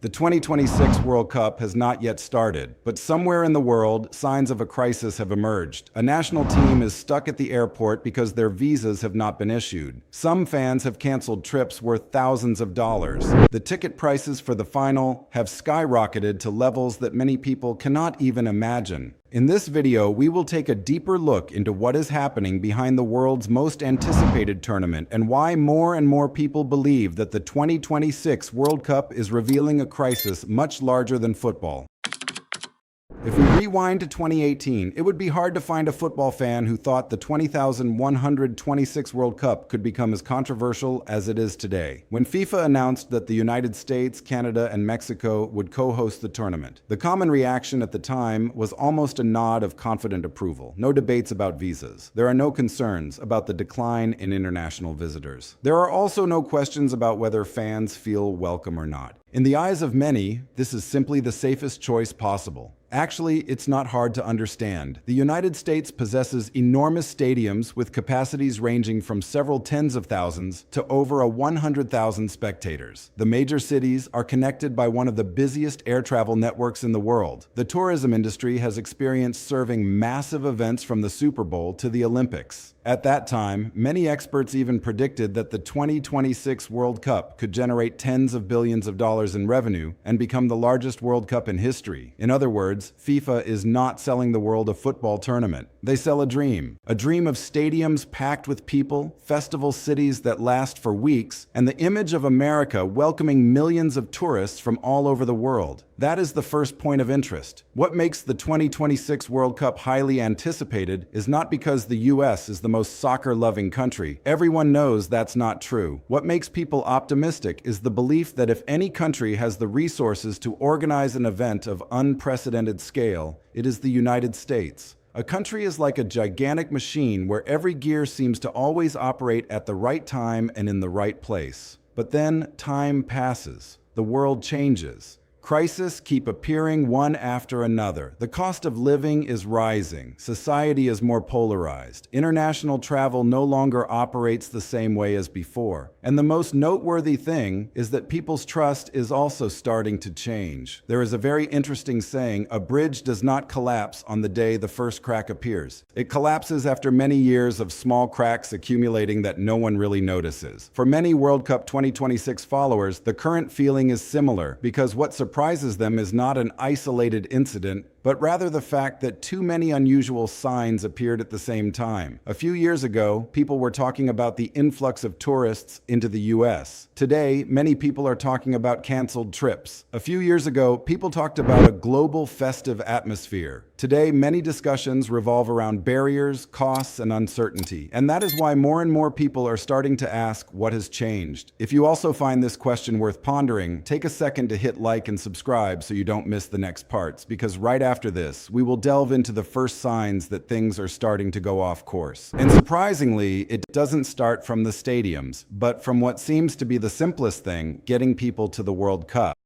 The 2026 World Cup has not yet started, but somewhere in the world, signs of a crisis have emerged. A national team is stuck at the airport because their visas have not been issued. Some fans have canceled trips worth thousands of dollars. The ticket prices for the final have skyrocketed to levels that many people cannot even imagine. In this video, we will take a deeper look into what is happening behind the world's most anticipated tournament and why more and more people believe that the 2026 World Cup is revealing a crisis much larger than football. If we rewind to 2018, it would be hard to find a football fan who thought the 20,126 World Cup could become as controversial as it is today. When FIFA announced that the United States, Canada, and Mexico would co-host the tournament, the common reaction at the time was almost a nod of confident approval. No debates about visas. There are no concerns about the decline in international visitors. There are also no questions about whether fans feel welcome or not. In the eyes of many, this is simply the safest choice possible. Actually, it's not hard to understand. The United States possesses enormous stadiums with capacities ranging from several tens of thousands to over 100,000 spectators. The major cities are connected by one of the busiest air travel networks in the world. The tourism industry has experienced serving massive events from the Super Bowl to the Olympics. At that time, many experts even predicted that the 2026 World Cup could generate tens of billions of dollars in revenue and become the largest World Cup in history. In other words, FIFA is not selling the world a football tournament. They sell a dream of stadiums packed with people, festival cities that last for weeks, and the image of America welcoming millions of tourists from all over the world. That is the first point of interest. What makes the 2026 World Cup highly anticipated is not because the US is the most soccer-loving country. Everyone knows that's not true. What makes people optimistic is the belief that if any country has the resources to organize an event of unprecedented scale, it is the United States. A country is like a gigantic machine where every gear seems to always operate at the right time and in the right place. But then time passes. The world changes. Crises keep appearing one after another. The cost of living is rising. Society is more polarized. International travel no longer operates the same way as before. And the most noteworthy thing is that people's trust is also starting to change. There is a very interesting saying, a bridge does not collapse on the day the first crack appears. It collapses after many years of small cracks accumulating that no one really notices. For many World Cup 2026 followers, the current feeling is similar because what surprises them is not an isolated incident, but rather the fact that too many unusual signs appeared at the same time. A few years ago, people were talking about the influx of tourists into the US. Today, many people are talking about canceled trips. A few years ago, people talked about a global festive atmosphere. Today, many discussions revolve around barriers, costs, and uncertainty. And that is why more and more people are starting to ask what has changed. If you also find this question worth pondering, take a second to hit like and subscribe so you don't miss the next parts, because right after this, we will delve into the first signs that things are starting to go off course. And surprisingly, it doesn't start from the stadiums, but from what seems to be the simplest thing, getting people to the World Cup.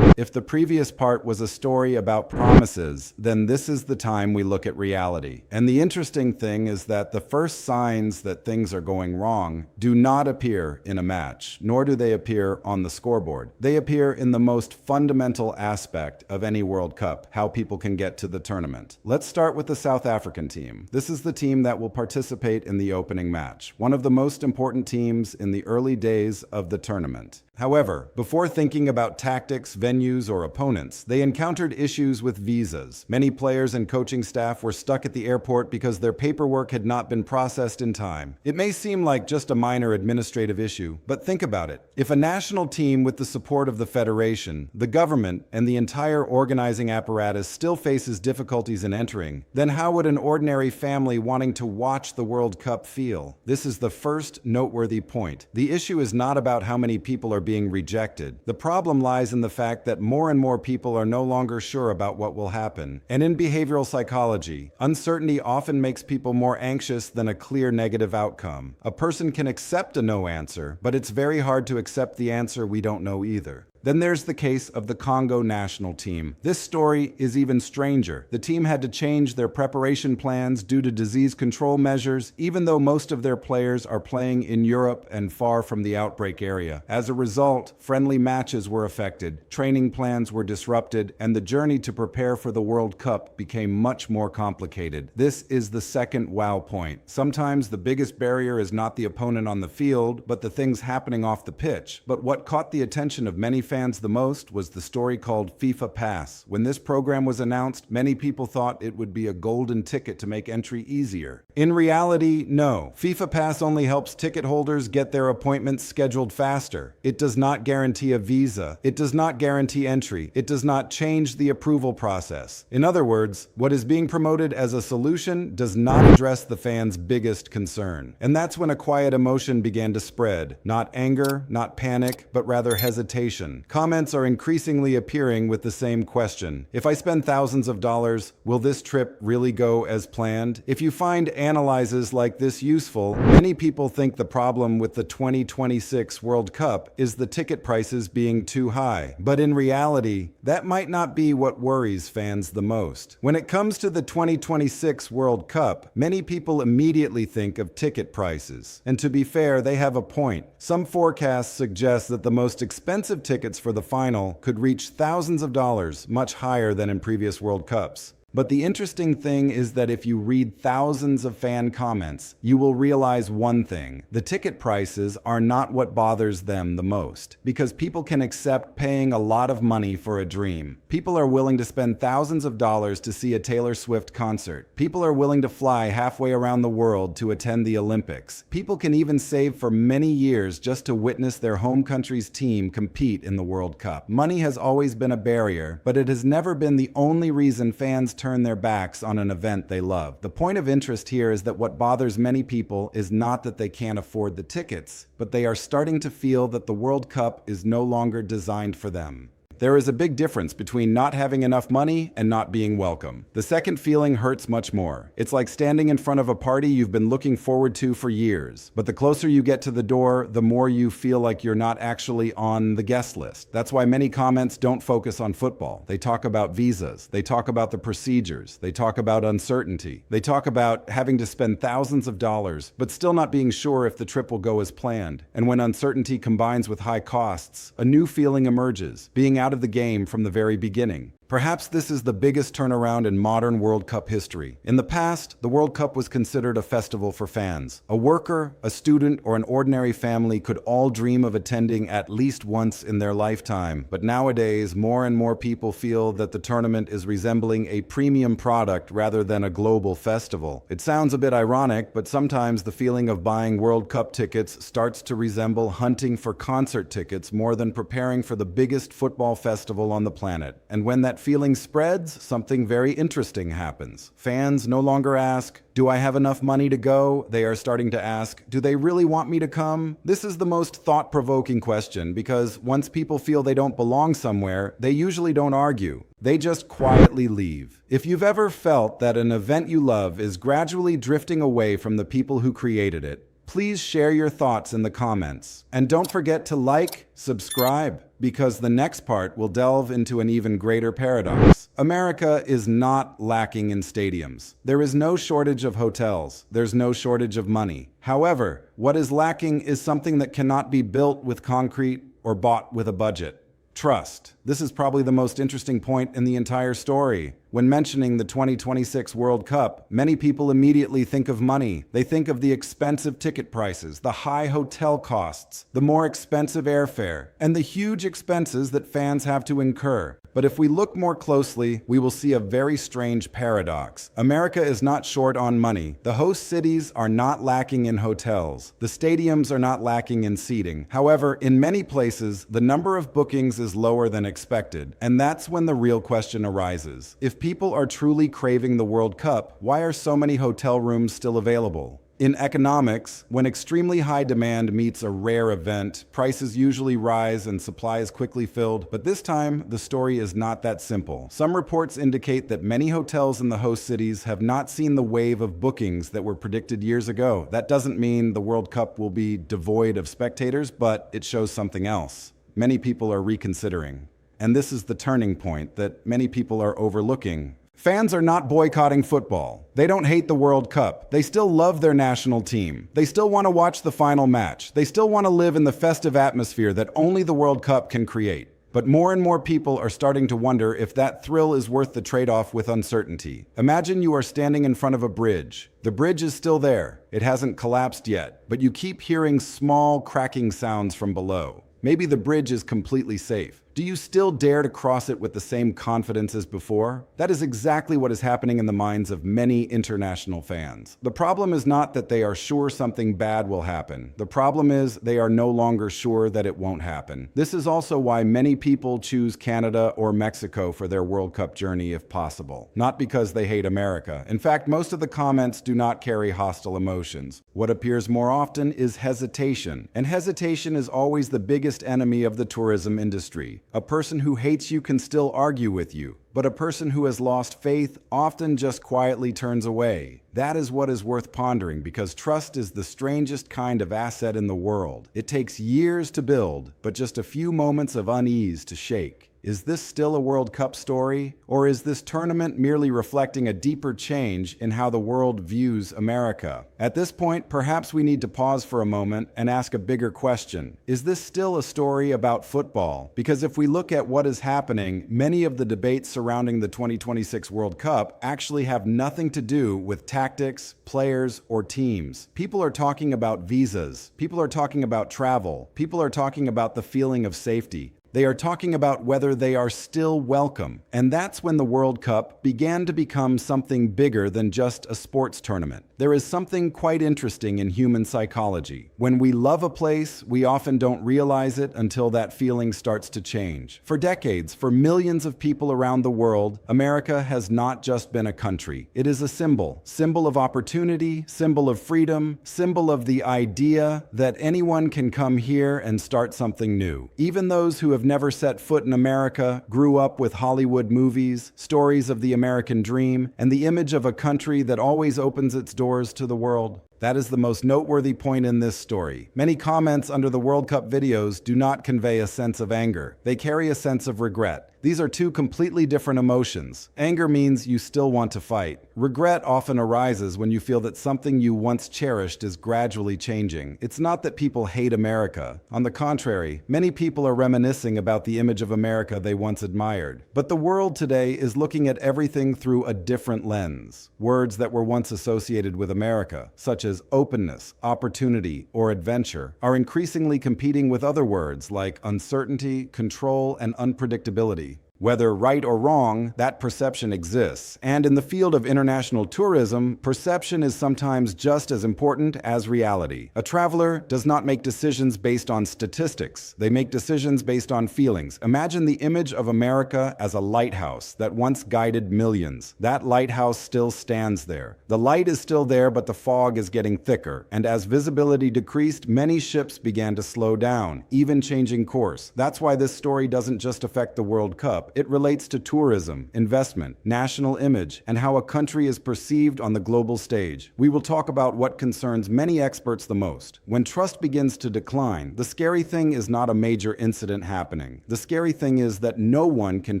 If the previous part was a story about promises, then this is the time we look at reality. And the interesting thing is that the first signs that things are going wrong do not appear in a match, nor do they appear on the scoreboard. They appear in the most fundamental aspect of any World Cup, how people can get to the tournament. Let's start with the South African team. This is the team that will participate in the opening match, one of the most important teams in the early days of the tournament. However, before thinking about tactics, venues, or opponents, they encountered issues with visas. Many players and coaching staff were stuck at the airport because their paperwork had not been processed in time. It may seem like just a minor administrative issue, but think about it. If a national team with the support of the federation, the government, and the entire organizing apparatus still faces difficulties in entering, then how would an ordinary family wanting to watch the World Cup feel? This is the first noteworthy point. The issue is not about how many people are being rejected. The problem lies in the fact that more and more people are no longer sure about what will happen. And in behavioral psychology, uncertainty often makes people more anxious than a clear negative outcome. A person can accept a no answer, but it's very hard to accept the answer we don't know either. Then there's the case of the Congo national team. This story is even stranger. The team had to change their preparation plans due to disease control measures, even though most of their players are playing in Europe and far from the outbreak area. As a result, friendly matches were affected, training plans were disrupted, and the journey to prepare for the World Cup became much more complicated. This is the second wow point. Sometimes the biggest barrier is not the opponent on the field, but the things happening off the pitch. But what caught the attention of many fans the most was the story called FIFA Pass. When this program was announced, many people thought it would be a golden ticket to make entry easier. In reality, no. FIFA Pass only helps ticket holders get their appointments scheduled faster. It does not guarantee a visa. It does not guarantee entry. It does not change the approval process. In other words, what is being promoted as a solution does not address the fans' biggest concern. And that's when a quiet emotion began to spread. Not anger, not panic, but rather hesitation. Comments are increasingly appearing with the same question. If I spend thousands of dollars, will this trip really go as planned? If you find analyses like this useful, many people think the problem with the 2026 World Cup is the ticket prices being too high. But in reality, that might not be what worries fans the most. When it comes to the 2026 World Cup, many people immediately think of ticket prices. And to be fair, they have a point. Some forecasts suggest that the most expensive tickets for the final could reach thousands of dollars, much higher than in previous World Cups. But the interesting thing is that if you read thousands of fan comments, you will realize one thing. The ticket prices are not what bothers them the most, because people can accept paying a lot of money for a dream. People are willing to spend thousands of dollars to see a Taylor Swift concert. People are willing to fly halfway around the world to attend the Olympics. People can even save for many years just to witness their home country's team compete in the World Cup. Money has always been a barrier, but it has never been the only reason fans turn their backs on an event they love. The point of interest here is that what bothers many people is not that they can't afford the tickets, but they are starting to feel that the World Cup is no longer designed for them. There is a big difference between not having enough money and not being welcome. The second feeling hurts much more. It's like standing in front of a party you've been looking forward to for years. But the closer you get to the door, the more you feel like you're not actually on the guest list. That's why many comments don't focus on football. They talk about visas. They talk about the procedures. They talk about uncertainty. They talk about having to spend thousands of dollars, but still not being sure if the trip will go as planned. And when uncertainty combines with high costs, a new feeling emerges, being out of the game from the very beginning. Perhaps this is the biggest turnaround in modern World Cup history. In the past, the World Cup was considered a festival for fans. A worker, a student, or an ordinary family could all dream of attending at least once in their lifetime. But nowadays, more and more people feel that the tournament is resembling a premium product rather than a global festival. It sounds a bit ironic, but sometimes the feeling of buying World Cup tickets starts to resemble hunting for concert tickets more than preparing for the biggest football festival on the planet. And when that feeling spreads, something very interesting happens. Fans no longer ask, "Do I have enough money to go?" They are starting to ask, "Do they really want me to come?" This is the most thought-provoking question because once people feel they don't belong somewhere, they usually don't argue. They just quietly leave. If you've ever felt that an event you love is gradually drifting away from the people who created it, please share your thoughts in the comments. And don't forget to like, subscribe, because the next part will delve into an even greater paradox. America is not lacking in stadiums. There is no shortage of hotels. There's no shortage of money. However, what is lacking is something that cannot be built with concrete or bought with a budget. Trust. This is probably the most interesting point in the entire story. When mentioning the 2026 World Cup, many people immediately think of money. They think of the expensive ticket prices, the high hotel costs, the more expensive airfare, and the huge expenses that fans have to incur. But if we look more closely, we will see a very strange paradox. America is not short on money. The host cities are not lacking in hotels. The stadiums are not lacking in seating. However, in many places, the number of bookings is lower than expected. And that's when the real question arises. If people are truly craving the World Cup, why are so many hotel rooms still available? In economics, when extremely high demand meets a rare event, prices usually rise and supply is quickly filled. But this time, the story is not that simple. Some reports indicate that many hotels in the host cities have not seen the wave of bookings that were predicted years ago. That doesn't mean the World Cup will be devoid of spectators, but it shows something else. many people are reconsidering. And this is the turning point that many people are overlooking. Fans are not boycotting football. They don't hate the World Cup. They still love their national team. They still want to watch the final match. They still want to live in the festive atmosphere that only the World Cup can create. But more and more people are starting to wonder if that thrill is worth the trade-off with uncertainty. Imagine you are standing in front of a bridge. The bridge is still there. It hasn't collapsed yet, but you keep hearing small cracking sounds from below. Maybe the bridge is completely safe. Do you still dare to cross it with the same confidence as before? That is exactly what is happening in the minds of many international fans. The problem is not that they are sure something bad will happen. The problem is they are no longer sure that it won't happen. This is also why many people choose Canada or Mexico for their World Cup journey if possible. Not because they hate America. In fact, most of the comments do not carry hostile emotions. What appears more often is hesitation. And hesitation is always the biggest enemy of the tourism industry. A person who hates you can still argue with you, but a person who has lost faith often just quietly turns away. That is what is worth pondering, because trust is the strangest kind of asset in the world. It takes years to build, but just a few moments of unease to shake. Is this still a World Cup story? Or is this tournament merely reflecting a deeper change in how the world views America? At this point, perhaps we need to pause for a moment and ask a bigger question. Is this still a story about football? Because if we look at what is happening, many of the debates surrounding the 2026 World Cup actually have nothing to do with tactics, players, or teams. People are talking about visas. People are talking about travel. People are talking about the feeling of safety. They are talking about whether they are still welcome. And that's when the World Cup began to become something bigger than just a sports tournament. There is something quite interesting in human psychology. When we love a place, we often don't realize it until that feeling starts to change. For decades, for millions of people around the world, America has not just been a country. It is a symbol of opportunity, symbol of freedom, symbol of the idea that anyone can come here and start something new. Even those who have never set foot in America grew up with Hollywood movies, stories of the American dream, and the image of a country that always opens its doors to the world. That is the most noteworthy point in this story. Many comments under the World Cup videos do not convey a sense of anger. They carry a sense of regret. These are two completely different emotions. Anger means you still want to fight. Regret often arises when you feel that something you once cherished is gradually changing. It's not that people hate America. On the contrary, many people are reminiscing about the image of America they once admired. But the world today is looking at everything through a different lens. Words that were once associated with America, such as openness, opportunity, or adventure, are increasingly competing with other words like uncertainty, control, and unpredictability. Whether right or wrong, that perception exists. And in the field of international tourism, perception is sometimes just as important as reality. A traveler does not make decisions based on statistics. They make decisions based on feelings. Imagine the image of America as a lighthouse that once guided millions. That lighthouse still stands there. The light is still there, but the fog is getting thicker. And as visibility decreased, many ships began to slow down, even changing course. That's why this story doesn't just affect the World Cup. It relates to tourism, investment, national image, and how a country is perceived on the global stage. We will talk about what concerns many experts the most. When trust begins to decline, the scary thing is not a major incident happening. The scary thing is that no one can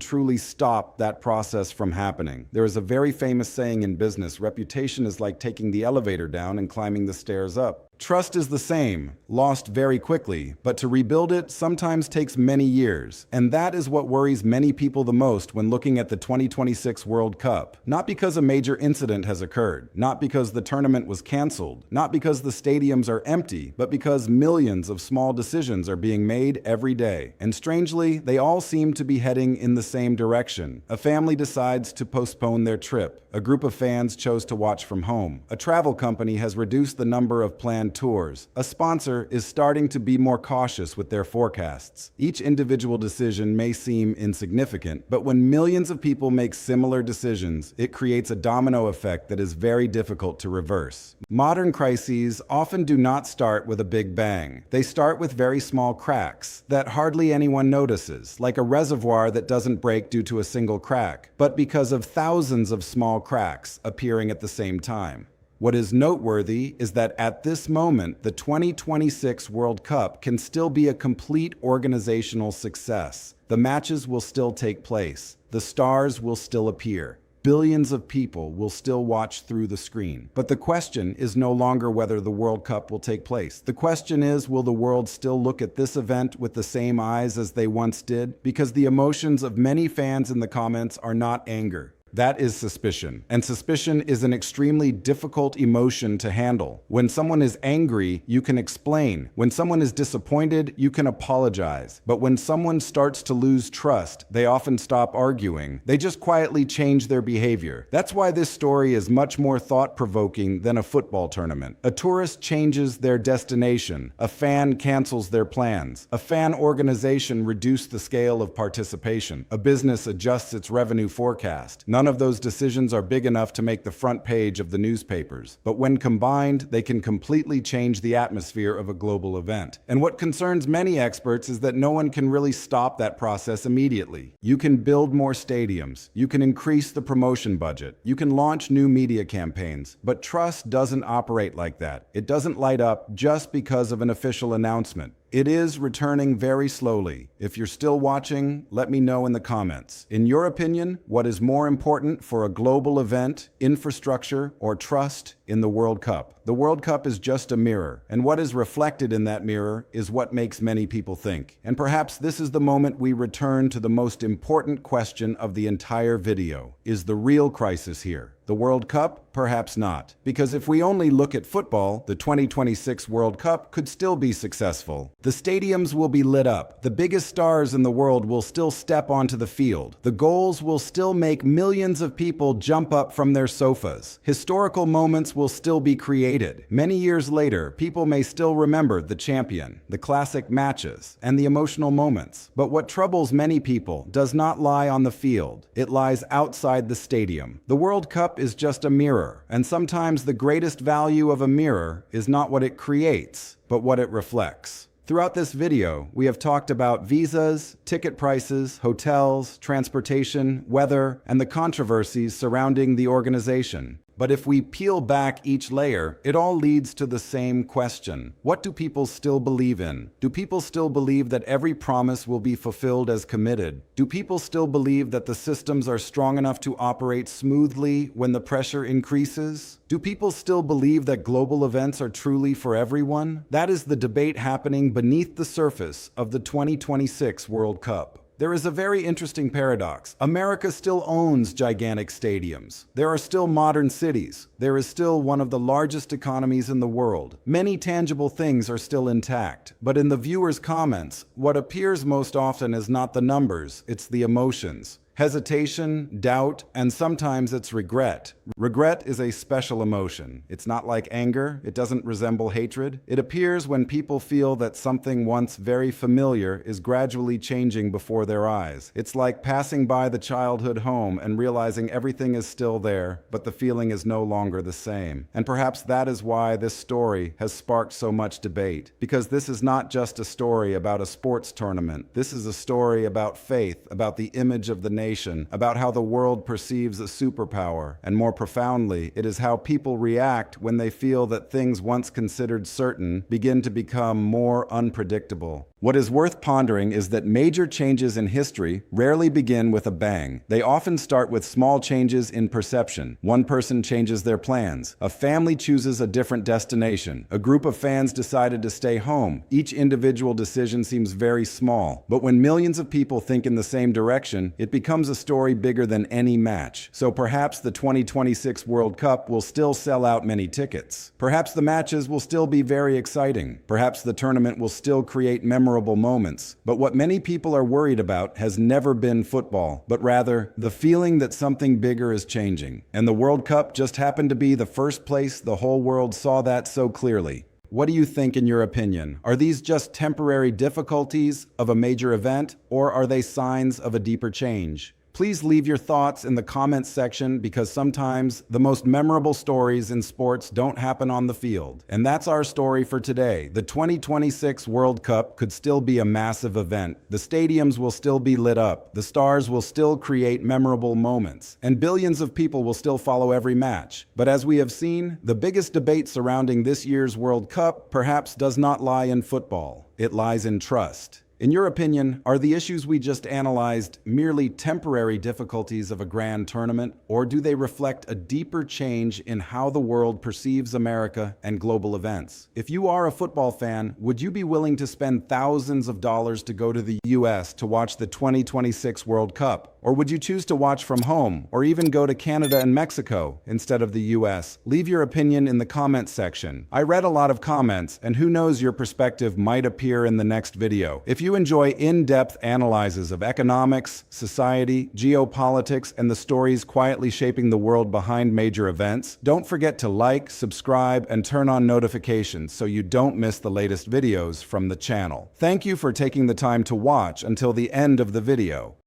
truly stop that process from happening. There is a very famous saying in business: reputation is like taking the elevator down and climbing the stairs up. Trust is the same, lost very quickly, but to rebuild it sometimes takes many years. And that is what worries many people the most when looking at the 2026 World Cup. Not because a major incident has occurred, not because the tournament was canceled, not because the stadiums are empty, but because millions of small decisions are being made every day. And strangely, they all seem to be heading in the same direction. A family decides to postpone their trip. A group of fans chose to watch from home. A travel company has reduced the number of planned tours. A sponsor is starting to be more cautious with their forecasts. Each individual decision may seem insignificant, but when millions of people make similar decisions, it creates a domino effect that is very difficult to reverse. Modern crises often do not start with a big bang. They start with very small cracks that hardly anyone notices, like a reservoir that doesn't break due to a single crack, but because of thousands of small cracks appearing at the same time. What is noteworthy is that at this moment, the 2026 World Cup can still be a complete organizational success. The matches will still take place. The stars will still appear. Billions of people will still watch through the screen. But the question is no longer whether the World Cup will take place. The question is, will the world still look at this event with the same eyes as they once did? Because the emotions of many fans in the comments are not anger. That is suspicion. And suspicion is an extremely difficult emotion to handle. When someone is angry, you can explain. When someone is disappointed, you can apologize. But when someone starts to lose trust, they often stop arguing. They just quietly change their behavior. That's why this story is much more thought-provoking than a football tournament. A tourist changes their destination. A fan cancels their plans. A fan organization reduces the scale of participation. A business adjusts its revenue forecast. None of those decisions are big enough to make the front page of the newspapers, but when combined, they can completely change the atmosphere of a global event. And what concerns many experts is that no one can really stop that process immediately. You can build more stadiums, you can increase the promotion budget, you can launch new media campaigns, but trust doesn't operate like that. It doesn't light up just because of an official announcement. It is returning very slowly. If you're still watching, let me know in the comments. In your opinion, what is more important for a global event, infrastructure, or trust in the World Cup? The World Cup is just a mirror, and what is reflected in that mirror is what makes many people think. And perhaps this is the moment we return to the most important question of the entire video. Is the real crisis here? The World Cup? Perhaps not. Because if we only look at football, the 2026 World Cup could still be successful. The stadiums will be lit up. The biggest stars in the world will still step onto the field. The goals will still make millions of people jump up from their sofas. Historical moments will still be created. Many years later, people may still remember the champion, the classic matches, and the emotional moments. But what troubles many people does not lie on the field. It lies outside the stadium. The World Cup is just a mirror, and sometimes the greatest value of a mirror is not what it creates, but what it reflects. Throughout this video, we have talked about visas, ticket prices, hotels, transportation, weather, and the controversies surrounding the organization. But if we peel back each layer, it all leads to the same question. What do people still believe in? Do people still believe that every promise will be fulfilled as committed? Do people still believe that the systems are strong enough to operate smoothly when the pressure increases? Do people still believe that global events are truly for everyone? That is the debate happening beneath the surface of the 2026 World Cup. There is a very interesting paradox. America still owns gigantic stadiums. There are still modern cities. There is still one of the largest economies in the world. Many tangible things are still intact. But in the viewers' comments, what appears most often is not the numbers, it's the emotions. Hesitation, doubt, and sometimes it's regret. Regret is a special emotion. It's not like anger. It doesn't resemble hatred. It appears when people feel that something once very familiar is gradually changing before their eyes. It's like passing by the childhood home and realizing everything is still there, but the feeling is no longer the same. And perhaps that is why this story has sparked so much debate. Because this is not just a story about a sports tournament. This is a story about faith, about the image of the nation, about how the world perceives a superpower, and more profoundly, it is how people react when they feel that things once considered certain begin to become more unpredictable. What is worth pondering is that major changes in history rarely begin with a bang. They often start with small changes in perception. One person changes their plans. A family chooses a different destination. A group of fans decided to stay home. Each individual decision seems very small. But when millions of people think in the same direction, it becomes a story bigger than any match. So perhaps the 2026 World Cup will still sell out many tickets. Perhaps the matches will still be very exciting. Perhaps the tournament will still create memorable moments. But what many people are worried about has never been football, but rather the feeling that something bigger is changing. And the World Cup just happened to be the first place the whole world saw that so clearly. What do you think in your opinion? Are these just temporary difficulties of a major event, or are they signs of a deeper change? Please leave your thoughts in the comments section because sometimes the most memorable stories in sports don't happen on the field. And that's our story for today. The 2026 World Cup could still be a massive event. The stadiums will still be lit up. The stars will still create memorable moments. And billions of people will still follow every match. But as we have seen, the biggest debate surrounding this year's World Cup perhaps does not lie in football. It lies in trust. In your opinion, are the issues we just analyzed merely temporary difficulties of a grand tournament, or do they reflect a deeper change in how the world perceives America and global events? If you are a football fan, would you be willing to spend thousands of dollars to go to the US to watch the 2026 World Cup? Or would you choose to watch from home, or even go to Canada and Mexico instead of the US? Leave your opinion in the comments section. I read a lot of comments, and who knows, your perspective might appear in the next video. If you enjoy in-depth analyses of economics, society, geopolitics, and the stories quietly shaping the world behind major events, don't forget to like, subscribe, and turn on notifications so you don't miss the latest videos from the channel. Thank you for taking the time to watch until the end of the video.